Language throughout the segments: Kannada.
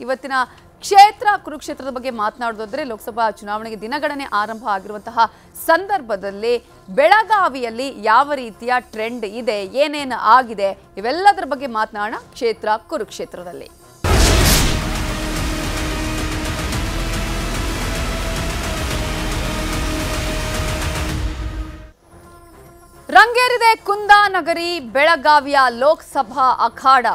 ಇವತ್ತಿನ ಕ್ಷೇತ್ರ ಕುರುಕ್ಷೇತ್ರದ ಬಗ್ಗೆ ಮಾತನಾಡೋದಾದ್ರೆ ಲೋಕಸಭಾ ಚುನಾವಣೆಗೆ ದಿನಗಣನೆ ಆರಂಭ ಆಗಿರುವಂತಹ ಸಂದರ್ಭದಲ್ಲಿ ಬೆಳಗಾವಿಯಲ್ಲಿ ಯಾವ ರೀತಿಯ ಟ್ರೆಂಡ್ ಇದೆ, ಏನೇನು ಆಗಿದೆ, ಇವೆಲ್ಲದರ ಬಗ್ಗೆ ಮಾತನಾಡೋಣ ಕ್ಷೇತ್ರ ಕುರುಕ್ಷೇತ್ರದಲ್ಲಿ. ರಂಗೇರಿದೆ ಕುಂದಾನಗರಿ ಬೆಳಗಾವಿಯ ಲೋಕಸಭಾ ಅಖಾಡ.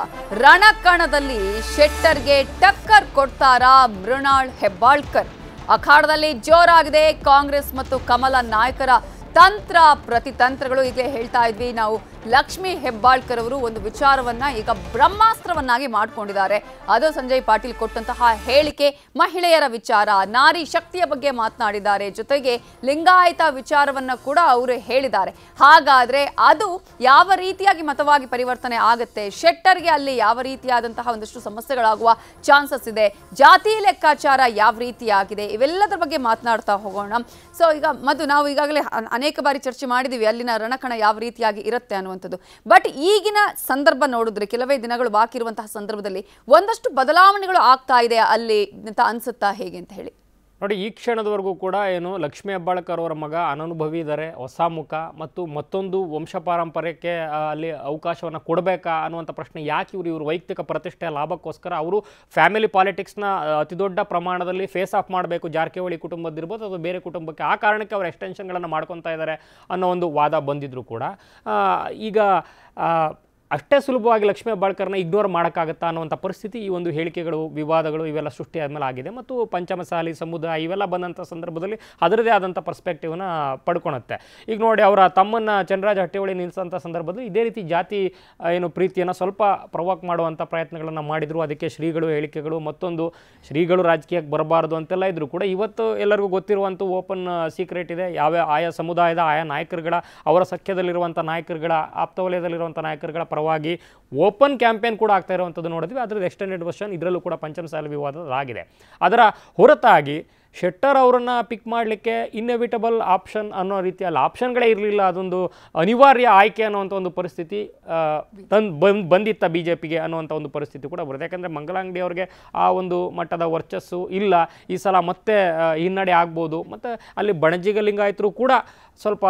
ರಣಕಣದಲ್ಲಿ ಶೆಟ್ಟರ್ಗೆ ಟಕ್ಕರ್ ಕೊಡ್ತಾರಾ ಮೃಣಾಲ್ ಹೆಬ್ಬಾಳ್ಕರ್. ಅಖಾಡದಲ್ಲಿ ಜೋರಾಗಿದೆ ಕಾಂಗ್ರೆಸ್ ಮತ್ತು ಕಮಲ ನಾಯಕರ ತಂತ್ರ ಪ್ರತಿತಂತ್ರಗಳು. ಈಗಲೇ ಹೇಳ್ತಾ ಇದ್ವಿ ನಾವು, ಲಕ್ಷ್ಮೀ ಹೆಬ್ಬಾಳ್ಕರ್ ಅವರು ಒಂದು ವಿಚಾರವನ್ನ ಈಗ ಬ್ರಹ್ಮಾಸ್ತ್ರವನ್ನಾಗಿ ಮಾಡಿಕೊಂಡಿದ್ದಾರೆ. ಅದು ಸಂಜಯ್ ಪಾಟೀಲ್ ಕೊಟ್ಟಂತಹ ಹೇಳಿಕೆ, ಮಹಿಳೆಯರ ವಿಚಾರ, ನಾರಿ ಶಕ್ತಿಯ ಬಗ್ಗೆ ಮಾತನಾಡಿದ್ದಾರೆ. ಜೊತೆಗೆ ಲಿಂಗಾಯತ ವಿಚಾರವನ್ನ ಕೂಡ ಅವರು ಹೇಳಿದ್ದಾರೆ. ಹಾಗಾದ್ರೆ ಅದು ಯಾವ ರೀತಿಯಾಗಿ ಮತವಾಗಿ ಪರಿವರ್ತನೆ ಆಗುತ್ತೆ, ಶೆಟ್ಟರ್ಗೆ ಅಲ್ಲಿ ಯಾವ ರೀತಿಯಾದಂತಹ ಒಂದಷ್ಟು ಸಮಸ್ಯೆಗಳಾಗುವ ಚಾನ್ಸಸ್ ಇದೆ, ಜಾತಿ ಲೆಕ್ಕಾಚಾರ ಯಾವ ರೀತಿಯಾಗಿದೆ, ಇವೆಲ್ಲದರ ಬಗ್ಗೆ ಮಾತನಾಡ್ತಾ ಹೋಗೋಣ. ಸೊ ಈಗ ನಾವು ಈಗಾಗಲೇ ಅನೇಕ ಬಾರಿ ಚರ್ಚೆ ಮಾಡಿದೀವಿ ಅಲ್ಲಿನ ರಣಕಣ ಯಾವ ರೀತಿಯಾಗಿ ಇರುತ್ತೆ ಅನ್ನುವಂಥದ್ದು. ಬಟ್ ಈಗಿನ ಸಂದರ್ಭ ನೋಡಿದ್ರೆ, ಕೆಲವೇ ದಿನಗಳು ಬಾಕಿ ಇರುವಂತಹ ಸಂದರ್ಭದಲ್ಲಿ ಒಂದಷ್ಟು ಬದಲಾವಣೆಗಳು ಆಗ್ತಾ ಇದೆ ಅಲ್ಲಿ ಅಂತ ಅನ್ಸುತ್ತಾ, ಹೇಗೆ ಅಂತ ಹೇಳಿ? ನೋಡಿ, ಈ ಕ್ಷಣದವರೆಗೂ ಕೂಡ ಏನು ಲಕ್ಷ್ಮೀ ಹೆಬ್ಬಾಳ್ಕರ್ ಅವರ ಮಗ ಅನನುಭವಿ ಇದ್ದಾರೆ, ಹೊಸ ಮುಖ, ಮತ್ತು ಮತ್ತೊಂದು ವಂಶ ಪಾರಂಪರ್ಯಕ್ಕೆ ಅಲ್ಲಿ ಅವಕಾಶವನ್ನು ಕೊಡಬೇಕಾ ಅನ್ನುವಂಥ ಪ್ರಶ್ನೆ ಯಾಕೆ ಇವರು ವೈಯಕ್ತಿಕ ಪ್ರತಿಷ್ಠೆಯ ಲಾಭಕ್ಕೋಸ್ಕರ ಅವರು ಫ್ಯಾಮಿಲಿ ಪಾಲಿಟಿಕ್ಸ್ನ ಅತಿ ದೊಡ್ಡ ಪ್ರಮಾಣದಲ್ಲಿ ಫೇಸ್ ಆಫ್ ಮಾಡಬೇಕು, ಜಾರಕಿಹೊಳಿ ಕುಟುಂಬದಿರ್ಬೋದು ಅಥವಾ ಬೇರೆ ಕುಟುಂಬಕ್ಕೆ, ಆ ಕಾರಣಕ್ಕೆ ಅವರು ಎಕ್ಸ್ಟೆನ್ಷನ್ಗಳನ್ನು ಮಾಡ್ಕೊತಾ ಇದ್ದಾರೆ ಅನ್ನೋ ಒಂದು ವಾದ ಬಂದಿದ್ರು ಕೂಡ ಈಗ ಅಷ್ಟೇ ಸುಲಭವಾಗಿ ಲಕ್ಷ್ಮೀ ಹೆಬ್ಬಾಳ್ಕರ್ನ ಇಗ್ನೋರ್ ಮಾಡೋಕ್ಕಾಗತ್ತಾ ಅನ್ನುವಂಥ ಪರಿಸ್ಥಿತಿ ಈ ಒಂದು ಹೇಳಿಕೆಗಳು, ವಿವಾದಗಳು ಇವೆಲ್ಲ ಸೃಷ್ಟಿ ಆದಮೇಲೆ ಆಗಿದೆ. ಮತ್ತು ಪಂಚಮಸಾಲಿ ಸಮುದಾಯ ಇವೆಲ್ಲ ಬಂದಂಥ ಸಂದರ್ಭದಲ್ಲಿ ಅದರದೇ ಆದಂಥ ಪರ್ಸ್ಪೆಕ್ಟಿವ್ನ ಪಡ್ಕೊಳುತ್ತೆ. ಈಗ ನೋಡಿ, ಅವರ ತಮ್ಮನ್ನು ಚಂದ್ರರಾಜ ಹಟ್ಟಿಹೊಳಿ ನಿಲ್ಲಿಸೋಂಥ ಸಂದರ್ಭದಲ್ಲಿ ಇದೇ ರೀತಿ ಜಾತಿ ಪ್ರೀತಿಯನ್ನು ಸ್ವಲ್ಪ ಪ್ರವೋಕ್ ಮಾಡುವಂಥ ಪ್ರಯತ್ನಗಳನ್ನು ಮಾಡಿದರು. ಅದಕ್ಕೆ ಶ್ರೀಗಳು ಹೇಳಿಕೆಗಳು, ಮತ್ತೊಂದು ಶ್ರೀಗಳು ರಾಜಕೀಯಕ್ಕೆ ಬರಬಾರ್ದು ಅಂತೆಲ್ಲ ಇದ್ದರೂ ಕೂಡ ಇವತ್ತು ಎಲ್ಲರಿಗೂ ಗೊತ್ತಿರುವಂಥ ಓಪನ್ ಸೀಕ್ರೆಟ್ ಇದೆ. ಆಯಾ ಸಮುದಾಯದ ಆಯಾ ನಾಯಕರುಗಳ, ಅವರ ಸಖ್ಯದಲ್ಲಿರುವಂಥ ನಾಯಕರುಗಳ, ಆಪ್ತವಲಯದಲ್ಲಿರುವಂಥ ನಾಯಕರುಗಳ ಪರವಾಗಿ ಓಪನ್ ಕ್ಯಾಂಪೇನ್ ಕೂಡ ಆಗ್ತಾ ಇರುವಂಥದ್ದು ನೋಡಿದ್ವಿ. ಅದರದ್ದು ಎಕ್ಸ್ಟೆಂಡೆಡ್ ವರ್ಷನ್ ಇದರಲ್ಲೂ ಕೂಡ ಪಂಚಮಸಾಲಿ ವಿವಾದದಾಗಿದೆ. ಅದರ ಹೊರತಾಗಿ ಶೆಟ್ಟರ್ ಅವರನ್ನು ಪಿಕ್ ಮಾಡಲಿಕ್ಕೆ ಇನ್ಎವಿಟಬಲ್ ಆಪ್ಷನ್ ಅನ್ನೋ ರೀತಿಯಲ್ಲಿ ಆಪ್ಷನ್ಗಳೇ ಇರಲಿಲ್ಲ, ಅದೊಂದು ಅನಿವಾರ್ಯ ಆಯ್ಕೆ ಅನ್ನೋವಂಥ ಒಂದು ಪರಿಸ್ಥಿತಿ ಬಂದಿತ್ತ ಬಿ ಜೆ ಪಿಗೆ ಅನ್ನುವಂಥ ಒಂದು ಪರಿಸ್ಥಿತಿ ಕೂಡ ಬರುತ್ತೆ. ಯಾಕಂದರೆ ಮಂಗಲಾಂಗಡಿ ಅವರಿಗೆ ಆ ಒಂದು ಮಟ್ಟದ ವರ್ಚಸ್ಸು ಇಲ್ಲ, ಈ ಸಲ ಮತ್ತೆ ಹಿನ್ನಡೆ ಆಗ್ಬೋದು. ಮತ್ತು ಅಲ್ಲಿ ಬಣಜಿಗ ಲಿಂಗಾಯತರು ಕೂಡ ಸ್ವಲ್ಪ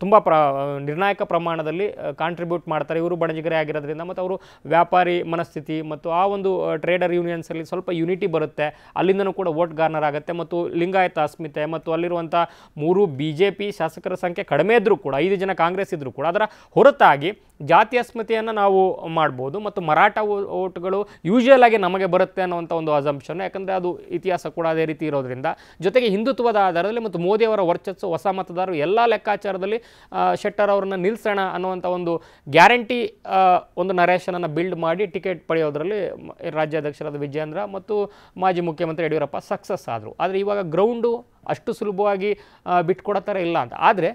ತುಂಬ ನಿರ್ಣಾಯಕ ಪ್ರಮಾಣದಲ್ಲಿ ಕಾಂಟ್ರಿಬ್ಯೂಟ್ ಮಾಡ್ತಾರೆ. ಇವರು ಬಣಜಿಗರೇ ಆಗಿರೋದ್ರಿಂದ ಮತ್ತು ಅವರು ವ್ಯಾಪಾರಿ ಮನಸ್ಥಿತಿ ಮತ್ತು ಆ ಒಂದು ಟ್ರೇಡರ್ ಯೂನಿಯನ್ಸಲ್ಲಿ ಸ್ವಲ್ಪ ಯುನಿಟಿ ಬರುತ್ತೆ, ಅಲ್ಲಿಂದನೂ ಕೂಡ ವೋಟ್ ಗಾರ್ನರ್ ಆಗುತ್ತೆ. ಮತ್ತು ಲಿಂಗಾಯತ ಅಸ್ಮಿತೆ ಮತ್ತು ಅಲ್ಲಿರುವಂಥ 3 BJP ಶಾಸಕರ ಸಂಖ್ಯೆ ಕಡಿಮೆ ಇದ್ದರೂ ಕೂಡ, 5 ಜನ ಕಾಂಗ್ರೆಸ್ ಇದ್ದರೂ ಕೂಡ, ಅದರ ಹೊರತಾಗಿ ಜಾತಿ ಅಸ್ಮಿತೆಯನ್ನು ನಾವು ಮಾಡ್ಬೋದು. ಮತ್ತು ಮರಾಠ ಓಟ್ಗಳು ಯೂಶುವಲ್ ಆಗಿ ನಮಗೆ ಬರುತ್ತೆ ಅನ್ನೋವಂಥ ಒಂದು ಅಸಂಪ್ಷನ್, ಯಾಕಂದರೆ ಅದು ಇತಿಹಾಸ ಕೂಡ ಅದೇ ರೀತಿ ಇರೋದ್ರಿಂದ. ಜೊತೆಗೆ ಹಿಂದುತ್ವದ ಆಧಾರದಲ್ಲಿ ಮತ್ತು ಮೋದಿಯವರ ವರ್ಚಸ್ಸು, ಹೊಸ ಮತದಾರರು ಎಲ್ಲ ಲೆಕ್ಕಾಚಾರದಲ್ಲಿ ಶೆಟ್ಟರ್ ಅವ್ರನ್ನ ನಿಲ್ಲಿಸೋಣ ಅನ್ನುವಂಥ ಒಂದು ಗ್ಯಾರಂಟಿ ಒಂದು ನರೇಷನನ್ನು ಬಿಲ್ಡ್ ಮಾಡಿ ಟಿಕೆಟ್ ಪಡೆಯೋದ್ರಲ್ಲಿ ರಾಜ್ಯಾಧ್ಯಕ್ಷರಾದ ವಿಜಯೇಂದ್ರ ಮತ್ತು ಮಾಜಿ ಮುಖ್ಯಮಂತ್ರಿ ಯಡಿಯೂರಪ್ಪ ಸಕ್ಸಸ್ ಆದರು. ಆದರೆ ಇವಾಗ ಗ್ರೌಂಡು ಅಷ್ಟು ಸುಲಭವಾಗಿ ಬಿಟ್ಕೊಡೋ ಇಲ್ಲ ಅಂತ. ಆದರೆ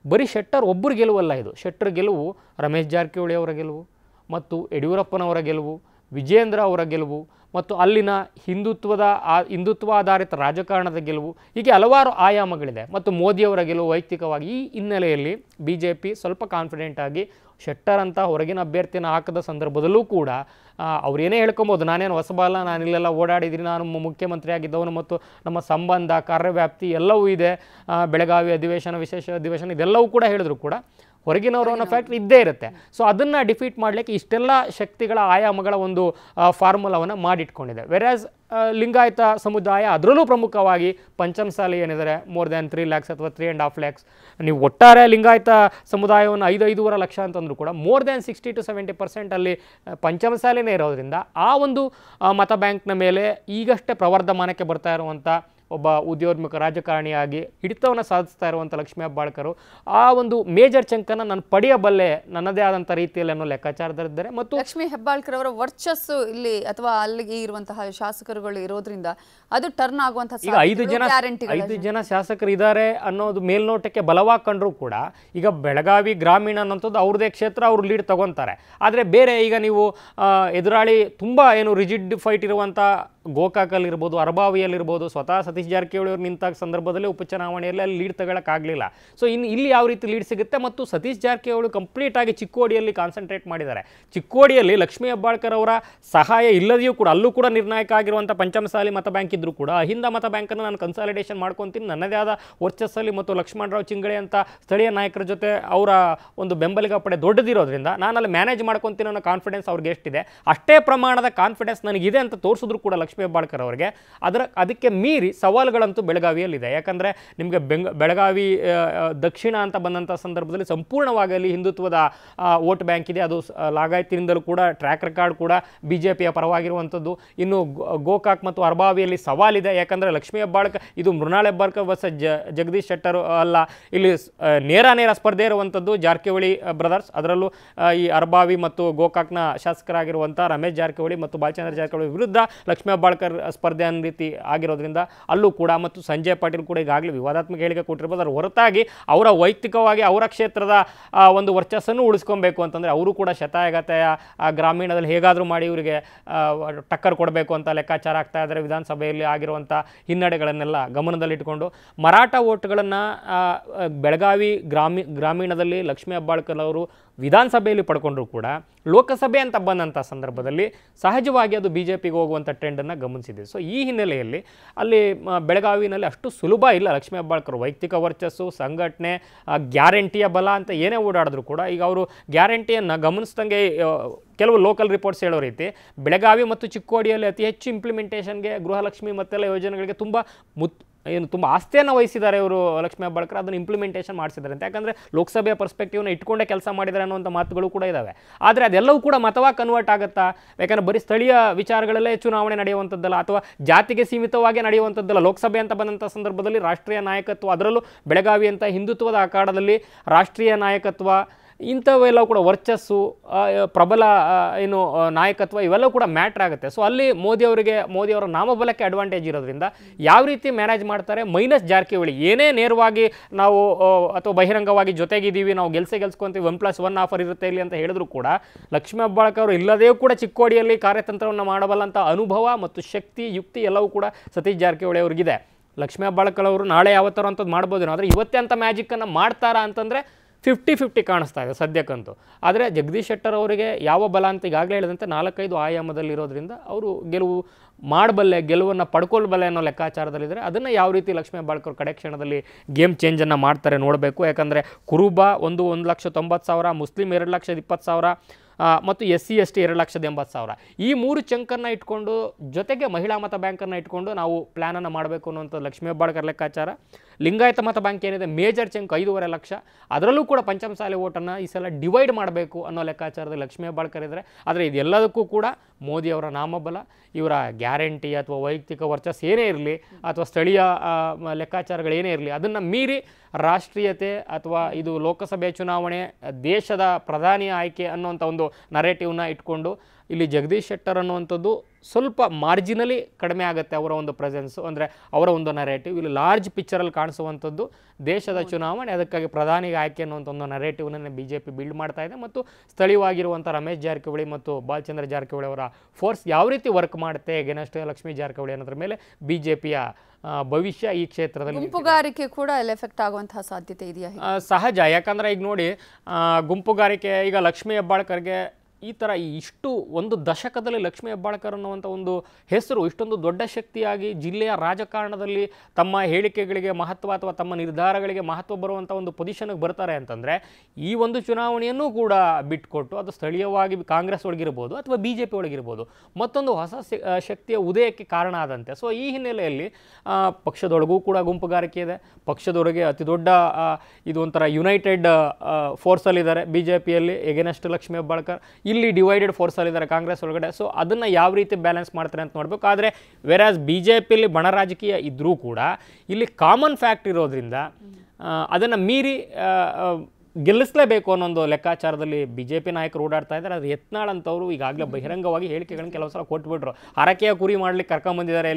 ಬರೀ ಶೆಟ್ಟರ್ ಒಬ್ಬರು ಗೆಲುವಲ್ಲ ಇದು. ಶೆಟ್ಟರ್ ಗೆಲುವು ರಮೇಶ್ ಜಾರಕಿಹೊಳಿ ಅವರ ಗೆಲುವು, ಮತ್ತು ಯಡಿಯೂರಪ್ಪನವರ ಗೆಲುವು, ವಿಜಯೇಂದ್ರ ಅವರ ಗೆಲುವು, ಮತ್ತು ಅಲ್ಲಿನ ಹಿಂದುತ್ವ ಆಧಾರಿತ ರಾಜಕಾರಣದ ಗೆಲುವು, ಹೀಗೆ ಹಲವಾರು ಆಯಾಮಗಳಿದೆ. ಮತ್ತು ಮೋದಿಯವರ ಗೆಲುವು ವೈಯಕ್ತಿಕವಾಗಿ. ಈ ಹಿನ್ನೆಲೆಯಲ್ಲಿ BJP ಸ್ವಲ್ಪ ಕಾನ್ಫಿಡೆಂಟ್ ಆಗಿ ಶೆಟ್ಟರ್ ಅಂತ ಹೊರಗಿನ ಅಭ್ಯರ್ಥಿನ ಹಾಕದ ಸಂದರ್ಭದಲ್ಲೂ ಕೂಡ ಅವರೇನೇ ಹೇಳ್ಕೊಬೋದು, ನಾನೇನು ಹೊಸಬಲ್ಲ, ನಾನಿಲ್ಲೆಲ್ಲ ಓಡಾಡಿದ್ದೀನಿ, ನಾನು ಮುಖ್ಯಮಂತ್ರಿ ಆಗಿದ್ದವನು ಮತ್ತು ನಮ್ಮ ಸಂಬಂಧ, ಕಾರ್ಯವ್ಯಾಪ್ತಿ ಎಲ್ಲವೂ ಇದೆ, ಬೆಳಗಾವಿ ಅಧಿವೇಶನ, ವಿಶೇಷ ಅಧಿವೇಶನ ಇದೆಲ್ಲವೂ ಕೂಡ ಹೇಳಿದ್ರು ಕೂಡ ಹೊರಗಿನವರು ಅನ್ನೋ ಫ್ಯಾಕ್ಟ್ರಿ ಇದ್ದೇ ಇರುತ್ತೆ. ಸೊ ಅದನ್ನು ಡಿಫೀಟ್ ಮಾಡಲಿಕ್ಕೆ ಇಷ್ಟೆಲ್ಲ ಶಕ್ತಿಗಳ ಆಯಾಮಗಳ ಒಂದು ಫಾರ್ಮುಲಾವನ್ನು ಮಾಡಿಟ್ಕೊಂಡಿದೆ. ವೆರಾಸ್ ಲಿಂಗಾಯತ ಸಮುದಾಯ ಅದರಲ್ಲೂ ಪ್ರಮುಖವಾಗಿ ಪಂಚಮಸಾಲಿ ಏನಿದ್ದಾರೆ ಮೋರ್ ದ್ಯಾನ್ 3 lakhs ಅಥವಾ 3.5 lakhs, ನೀವು ಒಟ್ಟಾರೆ ಲಿಂಗಾಯತ ಸಮುದಾಯವನ್ನು 5-5.5 ಲಕ್ಷ ಅಂತಂದರೂ ಕೂಡ ಮೋರ್ ದ್ಯಾನ್ 60 to 70% ಅಲ್ಲಿ ಪಂಚಮಸಾಲಿನೇ ಇರೋದ್ರಿಂದ ಆ ಒಂದು ಮತ ಬ್ಯಾಂಕ್ನ ಮೇಲೆ ಈಗಷ್ಟೇ ಪ್ರವರ್ಧಮಾನಕ್ಕೆ ಬರ್ತಾ ಇರುವಂಥ ಒಬ್ಬ ಉದ್ಯೋನ್ಮುಖ ರಾಜಕಾರಣಿಯಾಗಿ ಹಿಡಿತವನ್ನು ಸಾಧಿಸ್ತಾ ಇರುವಂಥ ಲಕ್ಷ್ಮೀ ಹೆಬ್ಬಾಳ್ಕರ್ ಆ ಒಂದು ಮೇಜರ್ ಚಂಕನ್ನು ನಾನು ಪಡೆಯಬಲ್ಲೆ ನನ್ನದೇ ಆದಂಥ ರೀತಿಯಲ್ಲಿ ಅನ್ನೋ ಲೆಕ್ಕಾಚಾರದಲ್ಲಿದ್ದಾರೆ. ಮತ್ತು ಲಕ್ಷ್ಮೀ ಹೆಬ್ಬಾಳ್ಕರ್ ಅವರ ವರ್ಚಸ್ಸು ಇಲ್ಲಿ ಅಥವಾ ಅಲ್ಲಿಗೆ ಇರುವಂತಹ ಶಾಸಕರುಗಳು ಇರೋದ್ರಿಂದ ಅದು ಟರ್ನ್ ಆಗುವಂತಹ ಈಗ 5 ಜನ ಶಾಸಕರು ಇದ್ದಾರೆ ಅನ್ನೋದು ಮೇಲ್ನೋಟಕ್ಕೆ ಬಲವಾಗಿ ಕಂಡ್ರೂ ಕೂಡ ಈಗ ಬೆಳಗಾವಿ ಗ್ರಾಮೀಣ ಅನ್ನೋಂಥದ್ದು ಅವ್ರದೇ ಕ್ಷೇತ್ರ, ಅವರು ಲೀಡ್ ತಗೊತಾರೆ. ಆದರೆ ಬೇರೆ ಈಗ ನೀವು ಎದುರಾಳಿ ತುಂಬ ರಿಜಿಡ್ ಫೈಟ್ ಇರುವಂಥ ಗೋಕಾಕಲ್ಲಿರ್ಬೋದು, ಅರಬಾವಿಯಲ್ಲಿರ್ಬೋದು, ಸ್ವತಃ ಸತೀಶ್ ಜಾರಕಿಹೊಳಿ ಅವರು ನಿಂತ ಸಂದರ್ಭದಲ್ಲಿ ಉಪಚುನಾವಣೆಯಲ್ಲಿ ಅಲ್ಲಿ ಲೀಡ್ ತಗೊಳ್ಳೋಕ್ಕಾಗಲಿಲ್ಲ. ಸೊ ಇಲ್ಲಿ ಯಾವ ರೀತಿ ಲೀಡ್ ಸಿಗುತ್ತೆ, ಮತ್ತು ಸತೀಶ್ ಜಾರಕಿಹೊಳಿ ಕಂಪ್ಲೀಟ್ ಆಗಿ ಚಿಕ್ಕೋಡಿಯಲ್ಲಿ ಕಾನ್ಸಂಟ್ರೇಟ್ ಮಾಡಿದ್ದಾರೆ. ಚಿಕ್ಕೋಡಿಯಲ್ಲಿ ಲಕ್ಷ್ಮೀ ಹೆಬ್ಬಾಳ್ಕರ್ ಅವರ ಸಹಾಯ ಇಲ್ಲದೆಯೂ ಕೂಡ ಅಲ್ಲೂ ಕೂಡ ನಿರ್ಣಾಯಕ ಆಗಿರುವಂಥ ಪಂಚಮಸಾಲಿ ಮತ ಬ್ಯಾಂಕ್ ಇದ್ರೂ ಕೂಡ ಅಹಿಂದ ಮತ ಬ್ಯಾಂಕನ್ನು ನಾನು ಕನ್ಸಾಲಿಡೇಷನ್ ಮಾಡ್ಕೊತೀನಿ, ನನ್ನದೇ ಆದ ವರ್ಚಸ್ಸಲ್ಲಿ ಮತ್ತು ಲಕ್ಷ್ಮಣರಾವ್ ಚಿಂಗಳೆ ಅಂತ ಸ್ಥಳೀಯ ನಾಯಕರ ಜೊತೆ ಅವರ ಒಂದು ಬೆಂಬಲಿಗ ಪಡೆ ದೊಡ್ಡದಿರೋದ್ರಿಂದ ನಾನು ಅಲ್ಲಿ ಮ್ಯಾನೇಜ್ ಮಾಡ್ಕೊತೀನಿ ಅನ್ನೋ ಕಾನ್ಫಿಡೆನ್ಸ್ ಅವ್ರಿಗೆ ಎಷ್ಟಿದೆ, ಅಷ್ಟೇ ಪ್ರಮಾಣದ ಕಾನ್ಫಿಡೆನ್ಸ್ ನನಗಿದೆ ಅಂತ ತೋರಿಸಿದ್ರು ಕೂಡ ಲಕ್ಷ್ಮೀ ಹೆಬ್ಬಾಳ್ಕರ್ ಅವರಿಗೆ ಅದಕ್ಕೆ ಮೀರಿ ಸವಾಲುಗಳಂತೂ ಬೆಳಗಾವಿಯಲ್ಲಿದೆ. ಯಾಕಂದರೆ ನಿಮಗೆ ಬೆಳಗಾವಿ ದಕ್ಷಿಣ ಅಂತ ಬಂದಂಥ ಸಂದರ್ಭದಲ್ಲಿ ಸಂಪೂರ್ಣವಾಗಿ ಅಲ್ಲಿ ಹಿಂದುತ್ವದ ವೋಟ್ ಬ್ಯಾಂಕ್ ಇದೆ. ಅದು ಲಾಗಾಯತಿನಿಂದಲೂ ಕೂಡ ಟ್ರ್ಯಾಕ್ ರೆಕಾರ್ಡ್ ಕೂಡ BJPಯ ಪರವಾಗಿರುವಂಥದ್ದು. ಇನ್ನು ಗೋಕಾಕ್ ಮತ್ತು ಅರಬಾವಿಯಲ್ಲಿ ಸವಾಲಿದೆ. ಯಾಕಂದರೆ ಲಕ್ಷ್ಮೀ ಹೆಬ್ಬಾಳ್ಕರ್ ಇದು ಮೃಣಾಲ್ ಹೆಬ್ಬಾಳ್ಕರ್ ವರ್ಸಸ್ ಜಗದೀಶ್ ಶೆಟ್ಟರ್ ಅಲ್ಲ, ಇಲ್ಲಿ ನೇರ ಸ್ಪರ್ಧೆ ಇರುವಂಥದ್ದು ಜಾರಕಿಹೊಳಿ ಬ್ರದರ್ಸ್. ಅದರಲ್ಲೂ ಈ ಅರಬಾವಿ ಮತ್ತು ಗೋಕಾಕ್ನ ಶಾಸಕರಾಗಿರುವಂಥ ರಮೇಶ್ ಜಾರಕಿಹೊಳಿ ಮತ್ತು ಬಾಲಚಂದ್ರ ಜಾರಕಿಹೊಳಿ ವಿರುದ್ಧ ಲಕ್ಷ್ಮೀ ಹೆಬ್ಬಾಳ್ಕರ್ ಸ್ಪರ್ಧೆ ಅನ್ನೋ ರೀತಿ ಆಗಿರೋದ್ರಿಂದ ಅಲ್ಲೂ ಕೂಡ, ಮತ್ತು ಸಂಜಯ್ ಪಾಟೀಲ್ ಕೂಡ ಈಗಾಗಲೇ ವಿವಾದಾತ್ಮಕ ಹೇಳಿಕೆ ಕೊಟ್ಟಿರ್ಬೋದು. ಅದರ ಹೊರತಾಗಿ ಅವರ ವೈಯಕ್ತಿಕವಾಗಿ ಅವರ ಕ್ಷೇತ್ರದ ಒಂದು ವರ್ಚಸ್ಸನ್ನು ಉಳಿಸ್ಕೊಬೇಕು ಅಂತಂದರೆ ಅವರು ಕೂಡ ಶತಾಯಗತಾಯ ಗ್ರಾಮೀಣದಲ್ಲಿ ಹೇಗಾದರೂ ಮಾಡಿ ಇವರಿಗೆ ಟಕ್ಕರ್ ಕೊಡಬೇಕು ಅಂತ ಲೆಕ್ಕಾಚಾರ ಆಗ್ತಾ ಇದ್ದಾರೆ. ವಿಧಾನಸಭೆಯಲ್ಲಿ ಆಗಿರುವಂಥ ಹಿನ್ನಡೆಗಳನ್ನೆಲ್ಲ ಗಮನದಲ್ಲಿಟ್ಟುಕೊಂಡು ಮರಾಠ ಓಟ್ಗಳನ್ನು ಬೆಳಗಾವಿ ಗ್ರಾಮೀಣದಲ್ಲಿ ಲಕ್ಷ್ಮೀ ಹೆಬ್ಬಾಳ್ಕರ್ ಅವರು ವಿಧಾನಸಭೆಯಲ್ಲಿ ಪಡ್ಕೊಂಡ್ರು ಕೂಡ ಲೋಕಸಭೆ ಅಂತ ಬಂದಂಥ ಸಂದರ್ಭದಲ್ಲಿ ಸಹಜವಾಗಿ ಅದು BJPಗೆ ಹೋಗುವಂಥ ಟ್ರೆಂಡನ್ನು ಗಮನಿಸಿದೆ. ಸೊ ಈ ಹಿನ್ನೆಲೆಯಲ್ಲಿ ಅಲ್ಲಿ ಬೆಳಗಾವಿನಲ್ಲಿ ಅಷ್ಟು ಸುಲಭ ಇಲ್ಲ ಲಕ್ಷ್ಮೀ ಹೆಬ್ಬಾಳ್ಕರ್ ವೈಯಕ್ತಿಕ ವರ್ಚಸ್ಸು, ಸಂಘಟನೆ, ಗ್ಯಾರಂಟಿಯ ಬಲ ಅಂತ ಏನೇ ಓಡಾಡಿದ್ರು ಕೂಡ ಈಗ ಅವರು ಗ್ಯಾರಂಟಿಯನ್ನು ಗಮನಿಸ್ದಂಗೆ ಕೆಲವು ಲೋಕಲ್ ರಿಪೋರ್ಟ್ಸ್ ಹೇಳೋ ರೀತಿ ಬೆಳಗಾವಿ ಮತ್ತು ಚಿಕ್ಕೋಡಿಯಲ್ಲಿ ಅತಿ ಹೆಚ್ಚು ಇಂಪ್ಲಿಮೆಂಟೇಷನ್ಗೆ ಗೃಹಲಕ್ಷ್ಮಿ ಮತ್ತೆಲ್ಲ ಯೋಜನೆಗಳಿಗೆ ತುಂಬ ಆಸ್ತಿಯನ್ನು ವಹಿಸಿದ್ದಾರೆ ಇವರು ಲಕ್ಷ್ಮೀ ಹೆಬ್ಬಾಳ್ಕರ್. ಅದನ್ನು ಇಂಪ್ಲಿಮೆಂಟೇಷನ್ ಮಾಡಿಸಿದ್ದಾರೆ ಅಂತ. ಯಾಕಂದರೆ ಲೋಕಸಭೆಯ ಪರ್ಸ್ಪೆಕ್ಟಿವ್ನ ಇಟ್ಕೊಂಡೇ ಕೆಲಸ ಮಾಡಿದ್ದಾರೆ ಅನ್ನುವಂಥ ಮಾತುಗಳು ಕೂಡ ಇದ್ದಾವೆ. ಆದರೆ ಅದೆಲ್ಲವೂ ಕೂಡ ಮತವಾಗಿ ಕನ್ವರ್ಟ್ ಆಗುತ್ತಾ? ಯಾಕಂದರೆ ಬರೀ ಸ್ಥಳೀಯ ವಿಚಾರಗಳಲ್ಲೇ ಚುನಾವಣೆ ನಡೆಯುವಂಥದ್ದಲ್ಲ, ಅಥವಾ ಜಾತಿಗೆ ಸೀಮಿತವಾಗಿ ನಡೆಯುವಂಥದ್ದಲ್ಲ. ಲೋಕಸಭೆ ಅಂತ ಬಂದಂಥ ಸಂದರ್ಭದಲ್ಲಿ ರಾಷ್ಟ್ರೀಯ ನಾಯಕತ್ವ, ಅದರಲ್ಲೂ ಬೆಳಗಾವಿ ಅಂತ ಹಿಂದುತ್ವದ ಅಖಾಡದಲ್ಲಿ ರಾಷ್ಟ್ರೀಯ ನಾಯಕತ್ವ, ಇಂಥವೆಲ್ಲ ಕೂಡ ವರ್ಚಸ್ಸು, ಪ್ರಬಲ ನಾಯಕತ್ವ ಇವೆಲ್ಲ ಕೂಡ ಮ್ಯಾಟ್ರ್ ಆಗುತ್ತೆ. ಸೊ ಅಲ್ಲಿ ಮೋದಿಯವರ ನಾಮಬಲಕ್ಕೆ ಅಡ್ವಾಂಟೇಜ್ ಇರೋದ್ರಿಂದ ಯಾವ ರೀತಿ ಮ್ಯಾನೇಜ್ ಮಾಡ್ತಾರೆ, ಮೈನಸ್ ಜಾರಕಿಹೊಳಿ ಏನೇ ನೇರವಾಗಿ ನಾವು ಅಥವಾ ಬಹಿರಂಗವಾಗಿ ಜೊತೆಗಿದ್ದೀವಿ, ನಾವು ಗೆಲ್ಸ್ಕೊಂತೀವಿ, 1+1 ಆಫರ್ ಇರುತ್ತೆ ಇಲ್ಲಿ ಅಂತ ಹೇಳಿದ್ರು ಕೂಡ ಲಕ್ಷ್ಮೀ ಹೆಬ್ಬಾಳ್ಕರ್ ಅವರು ಇಲ್ಲದೇ ಕೂಡ ಚಿಕ್ಕೋಡಿಯಲ್ಲಿ ಕಾರ್ಯತಂತ್ರವನ್ನು ಮಾಡಬಲ್ಲಂಥ ಅನುಭವ ಮತ್ತು ಶಕ್ತಿ, ಯುಕ್ತಿ ಎಲ್ಲವೂ ಕೂಡ ಸತೀಶ್ ಜಾರಕಿಹೊಳಿ ಅವ್ರಿಗಿದೆ. ಲಕ್ಷ್ಮೀ ಹೆಬ್ಬಾಳ್ಕರ್ ಅವರು ನಾಳೆ ಯಾವತ್ತಾರು ಅಂಥದ್ದು ಮಾಡ್ಬೋದು, ಆದರೆ ಇವತ್ತೇ ಅಂಥ ಮ್ಯಾಜಿಕ್ಕನ್ನು ಮಾಡ್ತಾರಾ ಅಂತಂದರೆ 50-50 ಕಾಣಿಸ್ತಾ ಇದೆ ಸದ್ಯಕ್ಕಂತೂ. ಆದರೆ ಜಗದೀಶ್ ಶೆಟ್ಟರ್ ಅವರಿಗೆ ಯಾವ ಬಲ ಅಂತ ಈಗಾಗಲೇ ಹೇಳಿದಂತೆ 4-5 ಆಯಾಮದಲ್ಲಿರೋದ್ರಿಂದ ಅವರು ಗೆಲುವನ್ನು ಪಡ್ಕೊಳ್ಬಲ್ಲೆ ಅನ್ನೋ ಲೆಕ್ಕಾಚಾರದಲ್ಲಿದ್ದರೆ ಅದನ್ನು ಯಾವ ರೀತಿ ಲಕ್ಷ್ಮೀ ಹೆಬ್ಬಾಳ್ಕರ್ ಕಡೆ ಕ್ಷಣದಲ್ಲಿ ಗೇಮ್ ಚೇಂಜನ್ನು ಮಾಡ್ತಾರೆ ನೋಡಬೇಕು. ಯಾಕಂದರೆ ಕುರುಬ 1,90,000, ಮುಸ್ಲಿಂ 2,20,000 ಮತ್ತು SC ST 2,80,000 ಈ 3 ಚಂಕನ್ನು ಇಟ್ಕೊಂಡು ಜೊತೆಗೆ ಮಹಿಳಾ ಮತ ಬ್ಯಾಂಕನ್ನು ಇಟ್ಕೊಂಡು ನಾವು ಪ್ಲ್ಯಾನನ್ನು ಮಾಡಬೇಕು ಅನ್ನುವಂಥ ಲಕ್ಷ್ಮೀ ಹೆಬ್ಬಾಳ್ಕರ್ ಲೆಕ್ಕಾಚಾರ. ಲಿಂಗಾಯತ ಮತ ಬ್ಯಾಂಕ್ ಏನಿದೆ ಮೇಜರ್ ಚಂಕ್ 5.5 ಲಕ್ಷ, ಅದರಲ್ಲೂ ಕೂಡ ಪಂಚಮಸಾಲಿ ಓಟನ್ನು ಈ ಸಲ ಡಿವೈಡ್ ಮಾಡಬೇಕು ಅನ್ನೋ ಲೆಕ್ಕಾಚಾರದಲ್ಲಿ ಲಕ್ಷ್ಮೀ ಹೆಬ್ಬಾಳ್ಕರ್ ಇದ್ದಾರೆ. ಆದರೆ ಇದೆಲ್ಲದಕ್ಕೂ ಕೂಡ ಮೋದಿಯವರ ನಾಮಬಲ, ಇವರ ಗ್ಯಾರಂಟಿ ಅಥವಾ ವೈಯಕ್ತಿಕ ವರ್ಚಸ್ ಏನೇ ಇರಲಿ ಅಥವಾ ಸ್ಥಳೀಯ ಲೆಕ್ಕಾಚಾರಗಳೇನೇ ಇರಲಿ ಅದನ್ನು ಮೀರಿ ರಾಷ್ಟ್ರೀಯತೆ ಅಥವಾ ಇದು ಲೋಕಸಭೆ ಚುನಾವಣೆ ದೇಶದ ಪ್ರಧಾನಿ ಆಯ್ಕೆ ಅನ್ನುವಂಥ ಒಂದು ನರೇಟಿವ್ನ ಇಟ್ಕೊಂಡು ಇಲ್ಲಿ ಜಗದೀಶ್ ಶೆಟ್ಟರ್ ಅನ್ನುವಂಥದ್ದು ಸ್ವಲ್ಪ ಮಾರ್ಜಿನಲಿ ಕಡಿಮೆ ಆಗುತ್ತೆ ಅವರ ಒಂದು ಪ್ರೆಸೆನ್ಸು, ಅಂದರೆ ಅವರ ಒಂದು ನರೇಟಿವ್. ಇಲ್ಲಿ ಲಾರ್ಜ್ ಪಿಕ್ಚರಲ್ಲಿ ಕಾಣಿಸುವಂಥದ್ದು ದೇಶದ ಚುನಾವಣೆ, ಅದಕ್ಕಾಗಿ ಪ್ರಧಾನಿಗೆ ಆಯ್ಕೆ ಅನ್ನುವಂಥ ಒಂದು ನರೇಟಿವ್ನ BJP ಬಿಲ್ಡ್ ಮಾಡ್ತಾ ಇದೆ. ಮತ್ತು ಸ್ಥಳೀಯವಾಗಿರುವಂಥ ರಮೇಶ್ ಜಾರಕಿಹೊಳಿ ಮತ್ತು ಬಾಲಚಂದ್ರ ಜಾರಕಿಹೊಳಿ ಅವರ ಫೋರ್ಸ್ ಯಾವ ರೀತಿ ವರ್ಕ್ ಮಾಡುತ್ತೆ ಎಗೇನೆಸ್ಟ್ ಲಕ್ಷ್ಮೀ ಜಾರಕಿಹೊಳಿ ಅನ್ನೋದ್ರ ಮೇಲೆ BJPಯ ಭವಿಷ್ಯ ಈ ಕ್ಷೇತ್ರದಲ್ಲಿ ಗುಂಪುಗಾರಿಕೆ ಕೂಡ ಎಫೆಕ್ಟ್ ಆಗುವಂತಹ ಸಾಧ್ಯತೆ ಇದೆಯಾ? ಸಹಜ. ಯಾಕಂದರೆ ಈಗ ನೋಡಿ, ಗುಂಪುಗಾರಿಕೆ ಈಗ ಲಕ್ಷ್ಮೀ ಹೆಬ್ಬಾಳ್ಕರ್ಗೆ ಈ ಥರ ಇಷ್ಟು ಒಂದು ದಶಕದಲ್ಲಿ ಲಕ್ಷ್ಮೀ ಹೆಬ್ಬಾಳ್ಕರ್ ಅನ್ನುವಂಥ ಒಂದು ಹೆಸರು ಇಷ್ಟೊಂದು ದೊಡ್ಡ ಶಕ್ತಿಯಾಗಿ ಜಿಲ್ಲೆಯ ರಾಜಕಾರಣದಲ್ಲಿ ತಮ್ಮ ಹೇಳಿಕೆಗಳಿಗೆ ಮಹತ್ವ ಅಥವಾ ತಮ್ಮ ನಿರ್ಧಾರಗಳಿಗೆ ಮಹತ್ವ ಬರುವಂಥ ಒಂದು ಪೊಸಿಷನ್ಗೆ ಬರ್ತಾರೆ ಅಂತಂದರೆ ಈ ಒಂದು ಚುನಾವಣೆಯನ್ನು ಕೂಡ ಬಿಟ್ಟುಕೊಟ್ಟು ಅದು ಸ್ಥಳೀಯವಾಗಿ ಕಾಂಗ್ರೆಸ್ ಒಳಗಿರ್ಬೋದು ಅಥವಾ BJP ಒಳಗಿರ್ಬೋದು ಮತ್ತೊಂದು ಹೊಸ ಶಕ್ತಿಯ ಉದಯಕ್ಕೆ ಕಾರಣ ಆದಂತೆ. ಸೊ ಈ ಹಿನ್ನೆಲೆಯಲ್ಲಿ ಪಕ್ಷದೊಳಗೂ ಕೂಡ ಗುಂಪುಗಾರಿಕೆ ಇದೆ. ಪಕ್ಷದೊಳಗೆ ಅತಿ ದೊಡ್ಡ ಇದು ಒಂಥರ ಯುನೈಟೆಡ್ ಫೋರ್ಸಲ್ಲಿದ್ದಾರೆ BJPಯಲ್ಲಿ ಎಗೇನೆಸ್ಟ್ ಲಕ್ಷ್ಮೀ ಹೆಬ್ಬಾಳ್ಕರ್, ಇಲ್ಲಿ ಡಿವೈಡೆಡ್ ಫೋರ್ಸಲ್ಲಿದ್ದಾರೆ ಕಾಂಗ್ರೆಸ್ ಒಳಗಡೆ. ಸೊ ಅದನ್ನು ಯಾವ ರೀತಿ ಬ್ಯಾಲೆನ್ಸ್ ಮಾಡ್ತಾರೆ ಅಂತ ನೋಡಬೇಕು. ಆದರೆ ವೆರಾಸ್ BJPಯಲ್ಲಿ ಬಣ ರಾಜಕೀಯ ಇದ್ದರೂ ಕೂಡ ಇಲ್ಲಿ ಕಾಮನ್ ಫ್ಯಾಕ್ಟ್ ಇರೋದ್ರಿಂದ ಅದನ್ನು ಮೀರಿ ಗೆಲ್ಲಿಸಲೇಬೇಕು ಅನ್ನೊಂದು ಲೆಕ್ಕಾಚಾರದಲ್ಲಿ BJP ನಾಯಕರು ಓಡಾಡ್ತಾ ಇದ್ದಾರೆ. ಅದು ಯತ್ನಾಳ್ ಅಂತವರು ಈಗಾಗಲೇ ಬಹಿರಂಗವಾಗಿ ಹೇಳಿಕೆಗಳನ್ನು ಕೆಲವು ಸಲ ಕೊಟ್ಬಿಟ್ರು. ಹರಕೆಯ ಕುರಿ ಮಾಡ್ಲಿಕ್ಕೆ ಕರ್ಕೊಂಡ್ಬಂದಿದ್ದಾರೆ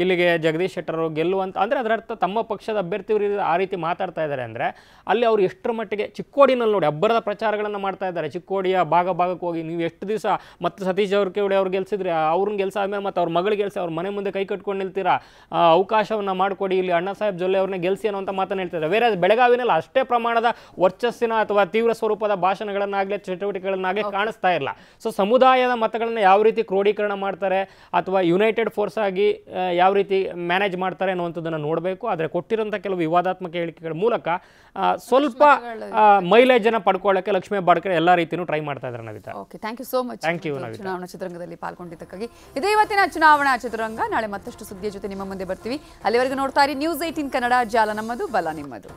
ಇಲ್ಲಿಗೆ ಜಗದೀಶ್ ಶೆಟ್ಟರ್ ಅವರು ಗೆಲ್ಲುವಂತ ಅಂದರೆ ಅದರ ಅರ್ಥ ತಮ್ಮ ಪಕ್ಷದ ಅಭ್ಯರ್ಥಿಗಳು ಆ ರೀತಿ ಮಾತಾಡ್ತಾ ಇದ್ದಾರೆ ಅಂದರೆ ಅಲ್ಲಿ ಅವರು ಎಷ್ಟರ ಮಟ್ಟಿಗೆ ಚಿಕ್ಕೋಡಿನಲ್ಲಿ ನೋಡಿ ಅಬ್ಬರದ ಪ್ರಚಾರಗಳನ್ನು ಮಾಡ್ತಾ ಇದ್ದಾರೆ. ಚಿಕ್ಕೋಡಿಯ ಭಾಗಕ್ಕೆ ಹೋಗಿ ನೀವು ಎಷ್ಟು ದಿವಸ ಮತ್ತು ಸತೀಶ್ ಜಾರಕಿಹೊಳಿ ಅವ್ರು ಗೆಲ್ಸಿದ್ರೆ ಅವ್ರನ್ನ ಗೆಲ್ಸಾದ್ಮೇಲೆ ಮತ್ತು ಅವ್ರ ಮಗಳು ಗೆಲ್ಸಿ ಅವ್ರ ಮನೆ ಮುಂದೆ ಕೈ ಕಟ್ಕೊಂಡು ನಿಲ್ತೀರಾ, ಅವಕಾಶವನ್ನು ಮಾಡಿಕೊಡಿ, ಇಲ್ಲಿ ಅಣ್ಣಾ ಸಾಹೇಬ್ ಜೊಲ್ಲೆ ಅವ್ರನ್ನ ಗೆಲ್ಸಿ ಅನ್ನೋಂಥ ಮಾತನ್ನು ಹೇಳ್ತಿದ್ದಾರೆ. ಬೇರೆ ಬೆಳಗಾವಿನಲ್ಲಿ ಅಷ್ಟೇ ಪ್ರಮಾಣದ ವರ್ಚಸ್ಸಿನ ಅಥವಾ ತೀವ್ರ ಸ್ವರೂಪದ ಭಾಷಣಗಳನ್ನಾಗಲಿ ಚಟುವಟಿಕೆಗಳನ್ನಾಗಲಿ ಕಾಣಿಸ್ತಾ ಇಲ್ಲ. ಸೊ ಸಮುದಾಯದ ಮತಗಳನ್ನು ಯಾವ ರೀತಿ ಕ್ರೋಢೀಕರಣ ಮಾಡ್ತಾರೆ ಅಥವಾ ಯುನೈಟೆಡ್ ಫೋರ್ಸ್ ಆಗಿ ಯಾವ ರೀತಿ ಮ್ಯಾನೇಜ್ ಮಾಡ್ತಾರೆ ಅನ್ನುವಂಥದ್ದನ್ನು ನೋಡಬೇಕು. ಆದರೆ ಕೊಟ್ಟಿರೋಂಥ ಕೆಲವು ವಿವಾದಾತ್ಮಕ ಹೇಳಿಕೆಗಳ ಮೂಲಕ ಸ್ವಲ್ಪ ಮೈಲೇಜನ್ನು ಪಡ್ಕೊಳ್ಳೋಕ್ಕೆ ಲಕ್ಷ್ಮೀ ಹೆಬ್ಬಾಳ್ಕರ್ ಎಲ್ಲ ರೀತಿಯೂ ಟ್ರೈ ಮಾಡ್ತಾ ಇದ್ದಾರೆ. Navita, okay, thank you so much. Thank you. ಚುನಾವಣಾ ಚಿತ್ರರಂಗದಲ್ಲಿ ಪಾಲ್ಗೊಂಡಿದ್ದಕ್ಕಾಗಿ. ಇದೇ ಇವತ್ತಿನ ಚುನಾವಣಾ ಚಿತ್ರರಂಗ. ನಾಳೆ ಮತ್ತಷ್ಟು ಸುದ್ದಿಯ ಜೊತೆ ನಿಮ್ಮ ಮುಂದೆ ಬರ್ತೀವಿ. ಅಲ್ಲಿವರೆಗೂ ನೋಡ್ತಾ ಇರಿ News 18 ಕನ್ನಡ. ಜಾಲ ನಮ್ಮದು, ಬಲ ನಿಮ್ಮದು.